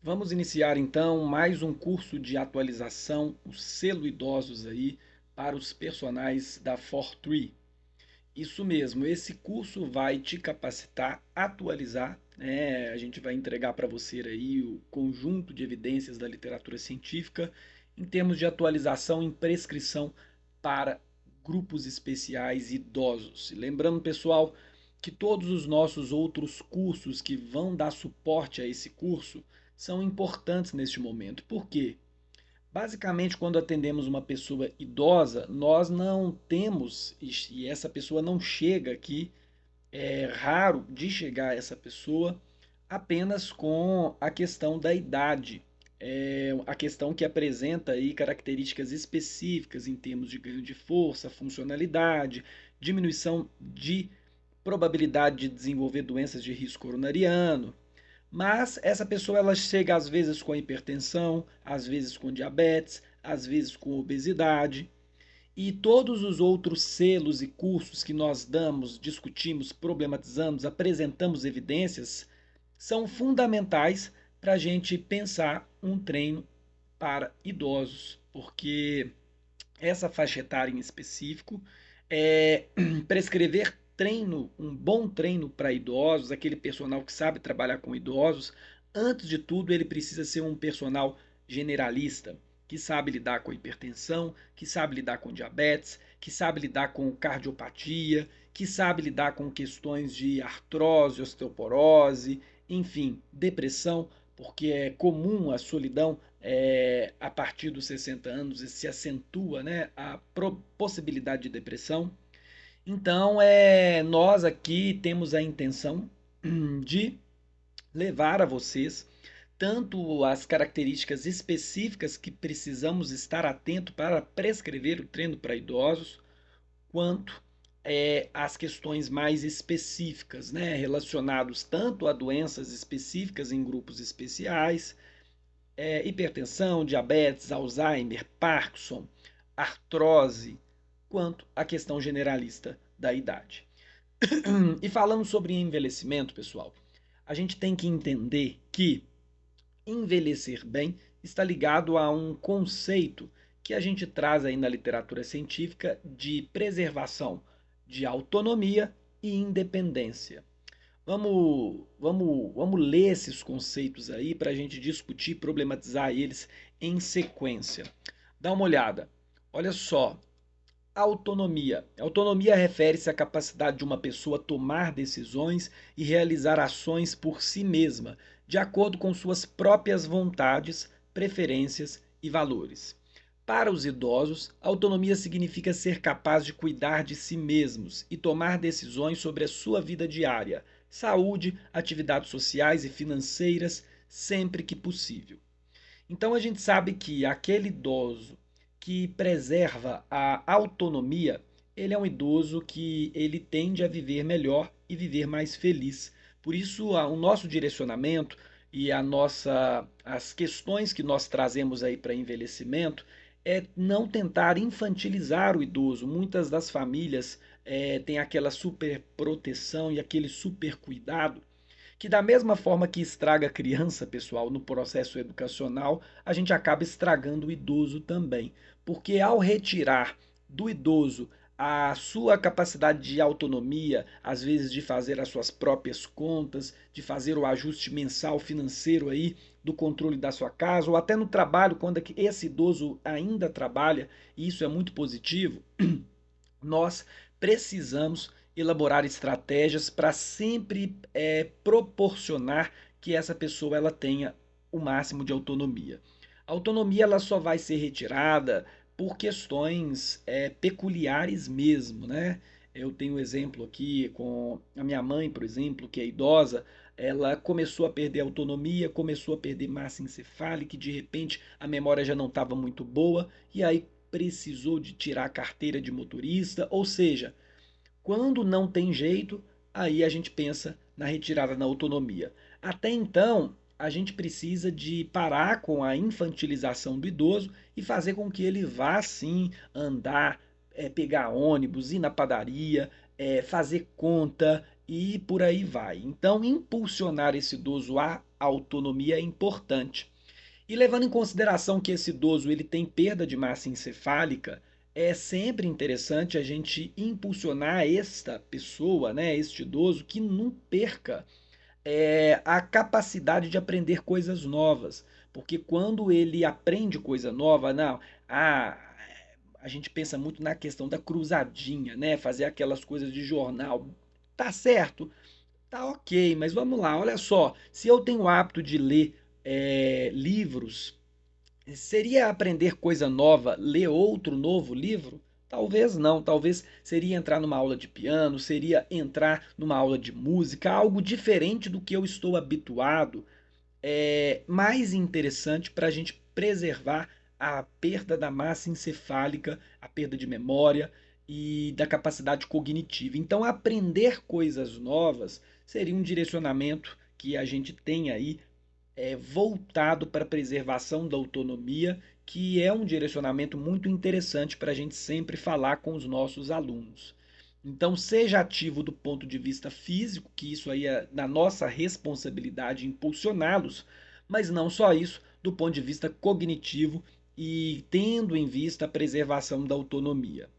Vamos iniciar então mais um curso de atualização, o selo idosos aí para os personagens da Fortree. Isso mesmo, esse curso vai te capacitar, atualizar, né? A gente vai entregar para você aí o conjunto de evidências da literatura científica em termos de atualização em prescrição para grupos especiais idosos. E lembrando, pessoal, que todos os nossos outros cursos que vão dar suporte a esse curso são importantes neste momento. Por quê? Basicamente, quando atendemos uma pessoa idosa, nós não temos, e essa pessoa não chega aqui, é raro de chegar essa pessoa apenas com a questão da idade. A questão que apresenta aí características específicas em termos de ganho de força, funcionalidade, diminuição de probabilidade de desenvolver doenças de risco coronariano, mas essa pessoa ela chega às vezes com hipertensão, às vezes com diabetes, às vezes com obesidade. E todos os outros selos e cursos que nós damos, discutimos, problematizamos, apresentamos evidências, são fundamentais para a gente pensar um treino para idosos, porque essa faixa etária em específico, prescrever treino, um bom treino para idosos, aquele personal que sabe trabalhar com idosos, antes de tudo ele precisa ser um personal generalista, que sabe lidar com hipertensão, que sabe lidar com diabetes, que sabe lidar com cardiopatia, que sabe lidar com questões de artrose, osteoporose, enfim, depressão, porque é comum a solidão a partir dos 60 anos se acentua, né, a possibilidade de depressão. Então, nós aqui temos a intenção de levar a vocês tanto as características específicas que precisamos estar atento para prescrever o treino para idosos, quanto as questões mais específicas, né, relacionados tanto a doenças específicas em grupos especiais, hipertensão, diabetes, Alzheimer, Parkinson, artrose, quanto a questão generalista da idade. E falando sobre envelhecimento, pessoal, a gente tem que entender que envelhecer bem está ligado a um conceito que a gente traz aí na literatura científica de preservação de autonomia e independência. Vamos ler esses conceitos aí para a gente discutir, problematizar eles em sequência. Dá uma olhada. Olha só, autonomia. Autonomia refere-se à capacidade de uma pessoa tomar decisões e realizar ações por si mesma, de acordo com suas próprias vontades, preferências e valores. Para os idosos, autonomia significa ser capaz de cuidar de si mesmos e tomar decisões sobre a sua vida diária, saúde, atividades sociais e financeiras, sempre que possível. Então a gente sabe que aquele idoso que preserva a autonomia, ele é um idoso que ele tende a viver melhor e viver mais feliz. Por isso, o nosso direcionamento e as questões que nós trazemos aí para envelhecimento é não tentar infantilizar o idoso. Muitas das famílias têm aquela super proteção e aquele super cuidado que da mesma forma que estraga a criança, pessoal, no processo educacional, a gente acaba estragando o idoso também. Porque ao retirar do idoso a sua capacidade de autonomia, às vezes de fazer as suas próprias contas, de fazer o ajuste mensal financeiro aí do controle da sua casa, ou até no trabalho, quando esse idoso ainda trabalha, e isso é muito positivo, nós precisamos elaborar estratégias para sempre proporcionar que essa pessoa ela tenha o máximo de autonomia. A autonomia ela só vai ser retirada por questões peculiares mesmo, né? Eu tenho um exemplo aqui com a minha mãe, por exemplo, que é idosa, ela começou a perder autonomia, começou a perder massa encefálica, e de repente a memória já não estava muito boa, e aí precisou de tirar a carteira de motorista, ou seja, quando não tem jeito, aí a gente pensa na retirada da autonomia. Até então, a gente precisa de parar com a infantilização do idoso e fazer com que ele vá sim andar, pegar ônibus, ir na padaria, fazer conta e por aí vai. Então, impulsionar esse idoso a autonomia é importante. E levando em consideração que esse idoso ele tem perda de massa encefálica, é sempre interessante a gente impulsionar esta pessoa, né, este idoso, que não perca a capacidade de aprender coisas novas. Porque quando ele aprende coisa nova, não, ah, a gente pensa muito na questão da cruzadinha, né? Fazer aquelas coisas de jornal. Tá certo, tá ok, mas vamos lá, olha só. Se eu tenho o hábito de ler livros, seria aprender coisa nova, ler outro novo livro? Talvez não, talvez seria entrar numa aula de piano, seria entrar numa aula de música, algo diferente do que eu estou habituado, mais interessante para a gente preservar a perda da massa encefálica, a perda de memória e da capacidade cognitiva. Então, aprender coisas novas seria um direcionamento que a gente tem aí voltado para a preservação da autonomia, que é um direcionamento muito interessante para a gente sempre falar com os nossos alunos. Então, seja ativo do ponto de vista físico, que isso aí é da nossa responsabilidade impulsioná-los, mas não só isso, do ponto de vista cognitivo e tendo em vista a preservação da autonomia.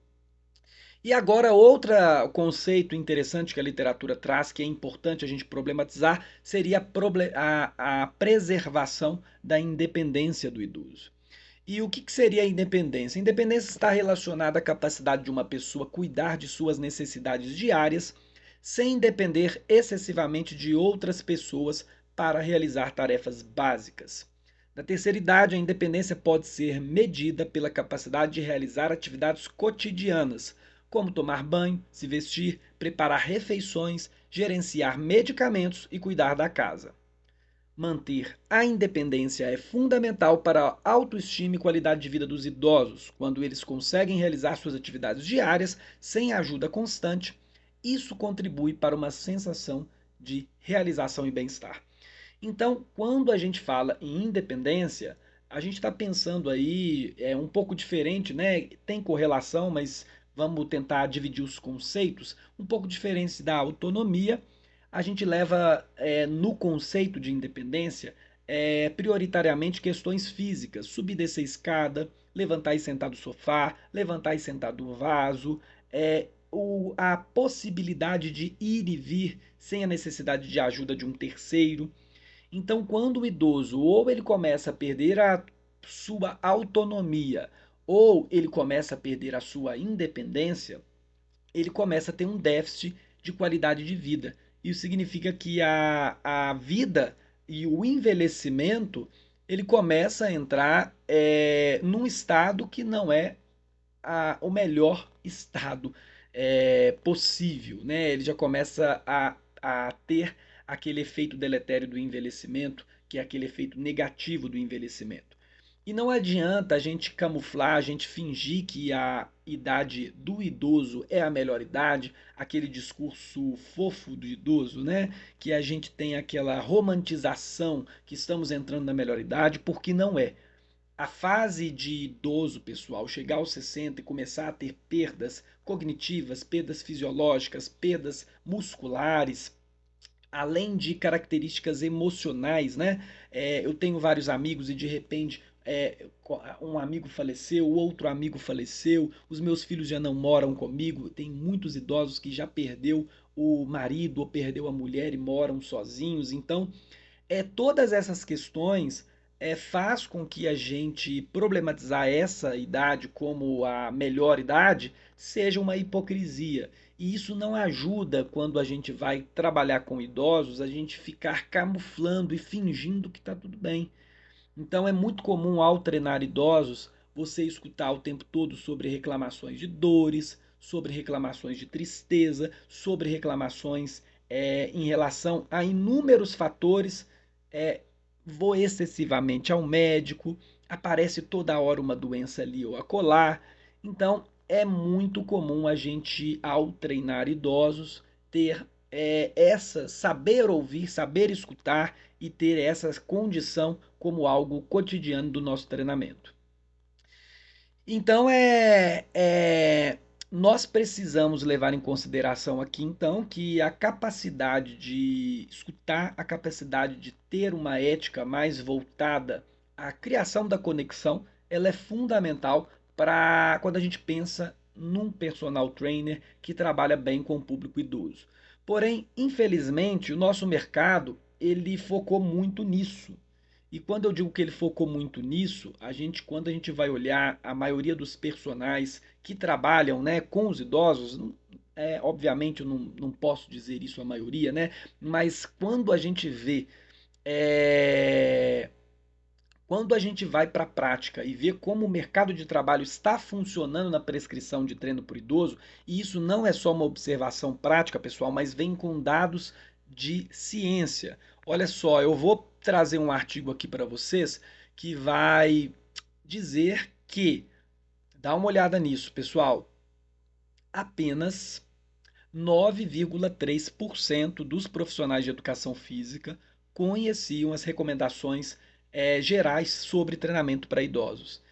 E agora, outro conceito interessante que a literatura traz, que é importante a gente problematizar, seria a preservação da independência do idoso. E o que seria a independência? A independência está relacionada à capacidade de uma pessoa cuidar de suas necessidades diárias, sem depender excessivamente de outras pessoas para realizar tarefas básicas. Na terceira idade, a independência pode ser medida pela capacidade de realizar atividades cotidianas, como tomar banho, se vestir, preparar refeições, gerenciar medicamentos e cuidar da casa. Manter a independência é fundamental para a autoestima e qualidade de vida dos idosos. Quando eles conseguem realizar suas atividades diárias sem ajuda constante, isso contribui para uma sensação de realização e bem-estar. Então, quando a gente fala em independência, a gente está pensando aí um pouco diferente, né? Tem correlação, mas vamos tentar dividir os conceitos. Um pouco diferente da autonomia, a gente leva no conceito de independência prioritariamente questões físicas, subir e descer escada, levantar e sentar do sofá, levantar e sentar do vaso, a possibilidade de ir e vir sem a necessidade de ajuda de um terceiro. Então, quando o idoso ou ele começa a perder a sua autonomia ou ele começa a perder a sua independência, ele começa a ter um déficit de qualidade de vida. Isso significa que a vida e o envelhecimento ele começa a entrar num estado que não é o melhor estado possível, né? Ele já começa a ter aquele efeito deletério do envelhecimento, que é aquele efeito negativo do envelhecimento. E não adianta a gente camuflar, a gente fingir que a idade do idoso é a melhor idade, aquele discurso fofo do idoso, né? Que a gente tem aquela romantização que estamos entrando na melhor idade, porque não é. A fase de idoso, pessoal, chegar aos 60 e começar a ter perdas cognitivas, perdas fisiológicas, perdas musculares, além de características emocionais, né? Eu tenho vários amigos e de repente um amigo faleceu, outro amigo faleceu, os meus filhos já não moram comigo, tem muitos idosos que já perdeu o marido ou perdeu a mulher e moram sozinhos. Então, todas essas questões faz com que a gente problematizar essa idade como a melhor idade seja uma hipocrisia. E isso não ajuda quando a gente vai trabalhar com idosos, a gente ficar camuflando e fingindo que está tudo bem. Então é muito comum ao treinar idosos você escutar o tempo todo sobre reclamações de dores, sobre reclamações de tristeza, sobre reclamações em relação a inúmeros fatores. É, Vou excessivamente ao médico, aparece toda hora uma doença ali ou acolá. Então é muito comum a gente, ao treinar idosos, ter saber ouvir, saber escutar e ter essa condição como algo cotidiano do nosso treinamento. Então Nós precisamos levar em consideração aqui, então, que a capacidade de escutar, a capacidade de ter uma ética mais voltada à criação da conexão, ela é fundamental para quando a gente pensa num personal trainer que trabalha bem com o público idoso. Porém, infelizmente, o nosso mercado ele focou muito nisso. E quando eu digo que ele focou muito nisso, quando a gente vai olhar a maioria dos personagens que trabalham, né, com os idosos, obviamente eu não posso dizer isso a maioria, né, mas é, quando a gente vai para a prática e vê como o mercado de trabalho está funcionando na prescrição de treino por idoso, e isso não é só uma observação prática, pessoal, mas vem com dados de ciência. Olha só, eu vou trazer um artigo aqui para vocês que vai dizer que, dá uma olhada nisso, pessoal, apenas 9,3% dos profissionais de educação física conheciam as recomendações gerais sobre treinamento para idosos,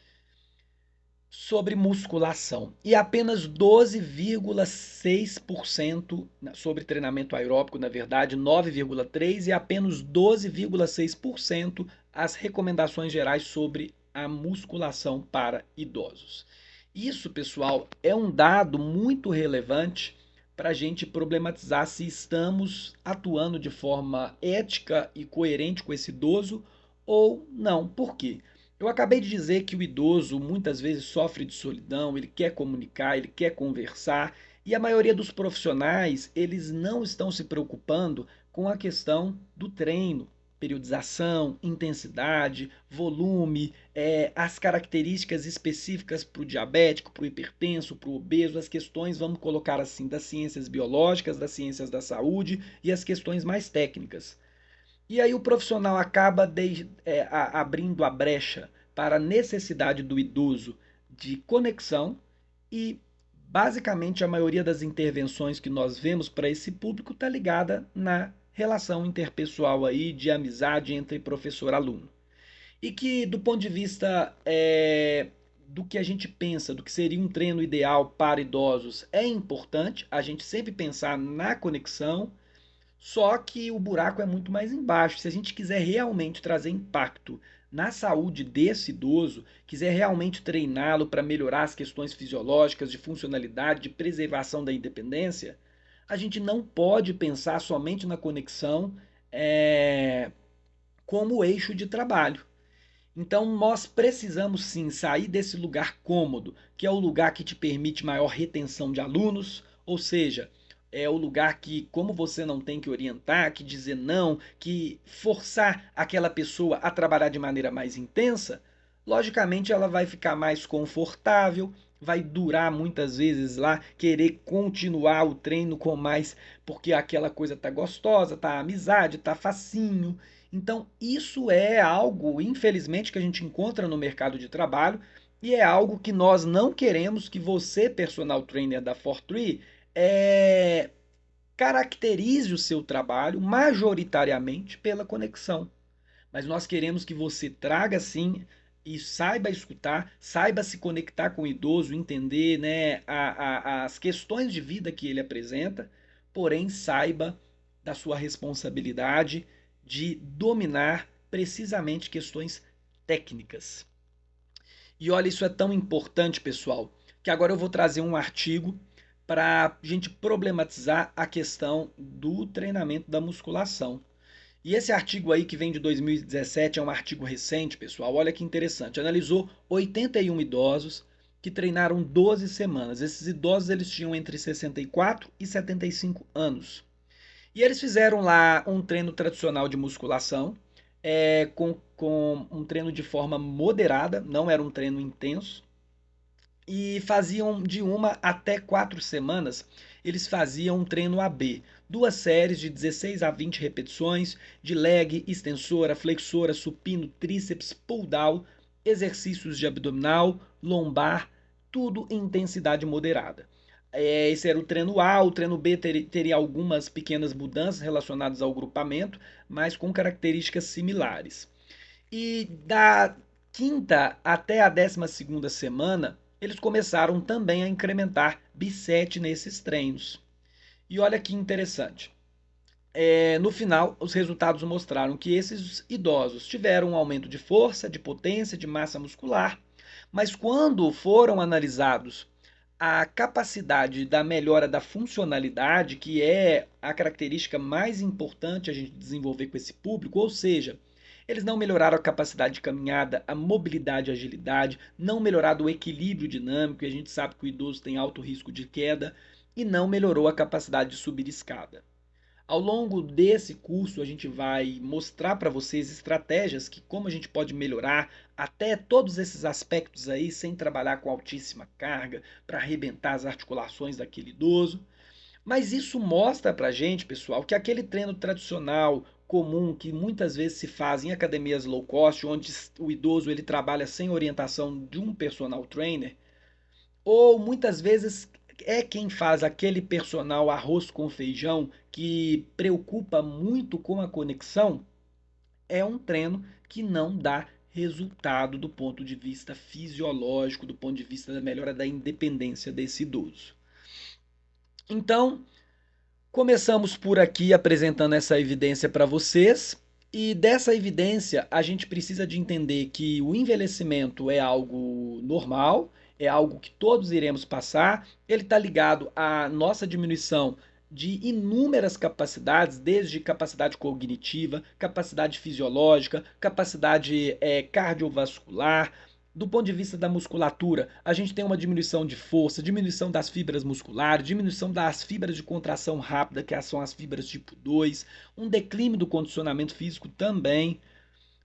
sobre musculação, e apenas 12,6% sobre treinamento aeróbico, na verdade, 9,3% e apenas 12,6% as recomendações gerais sobre a musculação para idosos. Isso, pessoal, é um dado muito relevante para a gente problematizar se estamos atuando de forma ética e coerente com esse idoso ou não. Por quê? Eu acabei de dizer que o idoso muitas vezes sofre de solidão, ele quer comunicar, ele quer conversar, e a maioria dos profissionais, eles não estão se preocupando com a questão do treino, periodização, intensidade, volume, as características específicas para o diabético, para o hipertenso, para o obeso, as questões, vamos colocar assim, das ciências biológicas, das ciências da saúde e as questões mais técnicas. E aí o profissional acaba abrindo a brecha para a necessidade do idoso de conexão e basicamente a maioria das intervenções que nós vemos para esse público está ligada na relação interpessoal aí de amizade entre professor-aluno. E que do ponto de vista do que a gente pensa, do que seria um treino ideal para idosos, é importante a gente sempre pensar na conexão, só que o buraco é muito mais embaixo. Se a gente quiser realmente trazer impacto na saúde desse idoso, quiser realmente treiná-lo para melhorar as questões fisiológicas, de funcionalidade, de preservação da independência, a gente não pode pensar somente na conexão é, como eixo de trabalho. Então, nós precisamos sim sair desse lugar cômodo, que é o lugar que te permite maior retenção de alunos, ou seja, é o lugar que, como você não tem que orientar, que dizer não, que forçar aquela pessoa a trabalhar de maneira mais intensa, logicamente ela vai ficar mais confortável, vai durar muitas vezes lá, querer continuar o treino com mais, porque aquela coisa tá gostosa, tá amizade, tá facinho. Então, isso é algo, infelizmente, que a gente encontra no mercado de trabalho e é algo que nós não queremos que você, personal trainer da Fortree, caracterize o seu trabalho majoritariamente pela conexão. Mas nós queremos que você traga sim e saiba escutar, saiba se conectar com o idoso, entender, né, as questões de vida que ele apresenta, porém saiba da sua responsabilidade de dominar precisamente questões técnicas. E olha, isso é tão importante, pessoal, que agora eu vou trazer um artigo para a gente problematizar a questão do treinamento da musculação. E esse artigo aí que vem de 2017 é um artigo recente, pessoal. Olha que interessante. Analisou 81 idosos que treinaram 12 semanas. Esses idosos eles tinham entre 64 e 75 anos. E eles fizeram lá um treino tradicional de musculação, com um treino de forma moderada, não era um treino intenso, e faziam de 1 até 4 semanas, eles faziam um treino AB, 2 séries de 16 a 20 repetições de leg, extensora, flexora, supino, tríceps, pull down, exercícios de abdominal, lombar, tudo em intensidade moderada. Esse era o treino A, o treino B teria algumas pequenas mudanças relacionadas ao grupamento, mas com características similares. E da quinta até a 12ª semana, eles começaram também a incrementar BSET nesses treinos. E olha que interessante. No final, os resultados mostraram que esses idosos tiveram um aumento de força, de potência, de massa muscular, mas quando foram analisados a capacidade da melhora da funcionalidade, que é a característica mais importante a gente desenvolver com esse público, ou seja, eles não melhoraram a capacidade de caminhada, a mobilidade e agilidade, não melhoraram o equilíbrio dinâmico, e a gente sabe que o idoso tem alto risco de queda, e não melhorou a capacidade de subir escada. Ao longo desse curso, a gente vai mostrar para vocês estratégias que como a gente pode melhorar até todos esses aspectos aí sem trabalhar com altíssima carga para arrebentar as articulações daquele idoso. Mas isso mostra para a gente, pessoal, que aquele treino tradicional, comum, que muitas vezes se faz em academias low cost, onde o idoso ele trabalha sem orientação de um personal trainer, ou muitas vezes é quem faz aquele personal arroz com feijão que preocupa muito com a conexão, é um treino que não dá resultado do ponto de vista fisiológico, do ponto de vista da melhora da independência desse idoso. Então, começamos por aqui apresentando essa evidência para vocês. E dessa evidência, a gente precisa de entender que o envelhecimento é algo normal, é algo que todos iremos passar. Ele está ligado à nossa diminuição de inúmeras capacidades, desde capacidade cognitiva, capacidade fisiológica, capacidade cardiovascular. Do ponto de vista da musculatura, a gente tem uma diminuição de força, diminuição das fibras musculares, diminuição das fibras de contração rápida, que são as fibras tipo 2, um declínio do condicionamento físico também.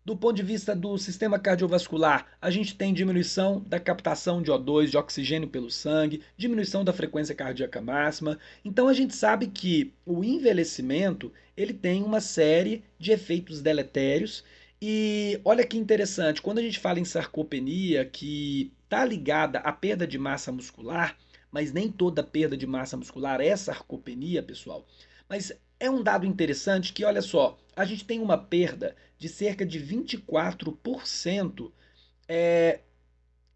Do ponto de vista do sistema cardiovascular, a gente tem diminuição da captação de O2, de oxigênio pelo sangue, diminuição da frequência cardíaca máxima. Então a gente sabe que o envelhecimento, ele tem uma série de efeitos deletérios. E olha que interessante, quando a gente fala em sarcopenia, que está ligada à perda de massa muscular, mas nem toda perda de massa muscular é sarcopenia, pessoal. Mas é um dado interessante que, olha só, a gente tem uma perda de cerca de 24%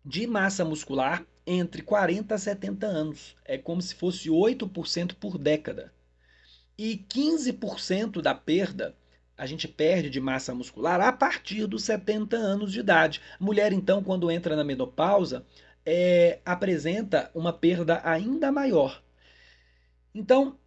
de massa muscular entre 40 a 70 anos. É como se fosse 8% por década. E 15% da perda a gente perde de massa muscular a partir dos 70 anos de idade. A mulher, então, quando entra na menopausa, apresenta uma perda ainda maior. Então,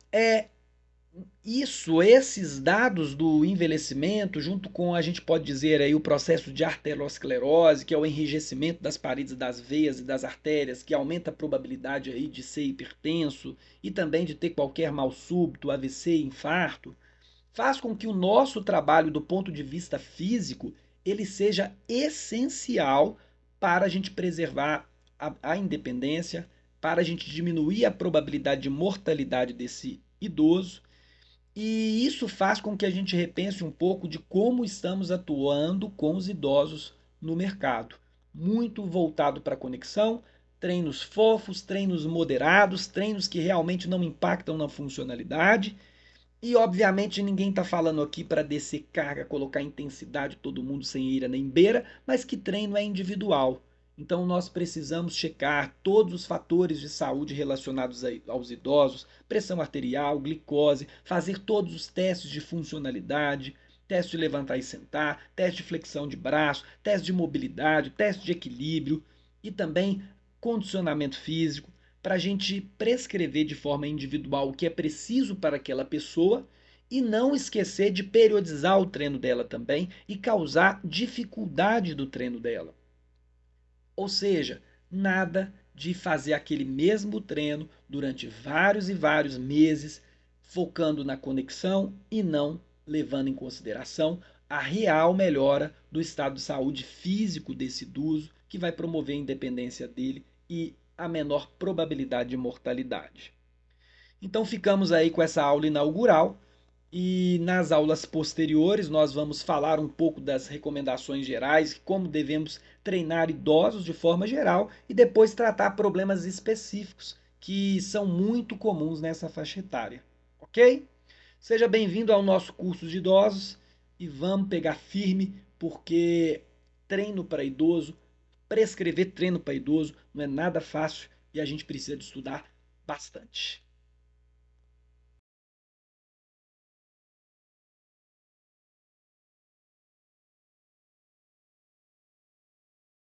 esses dados do envelhecimento, junto com, a gente pode dizer aí, o processo de arteriosclerose, que é o enrijecimento das paredes das veias e das artérias, que aumenta a probabilidade aí de ser hipertenso e também de ter qualquer mal súbito, AVC, infarto, faz com que o nosso trabalho do ponto de vista físico, ele seja essencial para a gente preservar a independência, para a gente diminuir a probabilidade de mortalidade desse idoso, e isso faz com que a gente repense um pouco de como estamos atuando com os idosos no mercado. Muito voltado para a conexão, treinos fofos, treinos moderados, treinos que realmente não impactam na funcionalidade. E obviamente ninguém está falando aqui para descer carga, colocar intensidade todo mundo sem ira nem beira, mas que treino é individual. Então nós precisamos checar todos os fatores de saúde relacionados aos idosos, pressão arterial, glicose, fazer todos os testes de funcionalidade, teste de levantar e sentar, teste de flexão de braço, teste de mobilidade, teste de equilíbrio e também condicionamento físico, para a gente prescrever de forma individual o que é preciso para aquela pessoa e não esquecer de periodizar o treino dela também e causar dificuldade do treino dela. Ou seja, nada de fazer aquele mesmo treino durante vários e vários meses, focando na conexão e não levando em consideração a real melhora do estado de saúde físico desse idoso, que vai promover a independência dele e a menor probabilidade de mortalidade. Então ficamos aí com essa aula inaugural e nas aulas posteriores nós vamos falar um pouco das recomendações gerais, como devemos treinar idosos de forma geral e depois tratar problemas específicos que são muito comuns nessa faixa etária, ok? Seja bem-vindo ao nosso curso de idosos e vamos pegar firme porque treino para idoso prescrever treino para idoso não é nada fácil e a gente precisa de estudar bastante.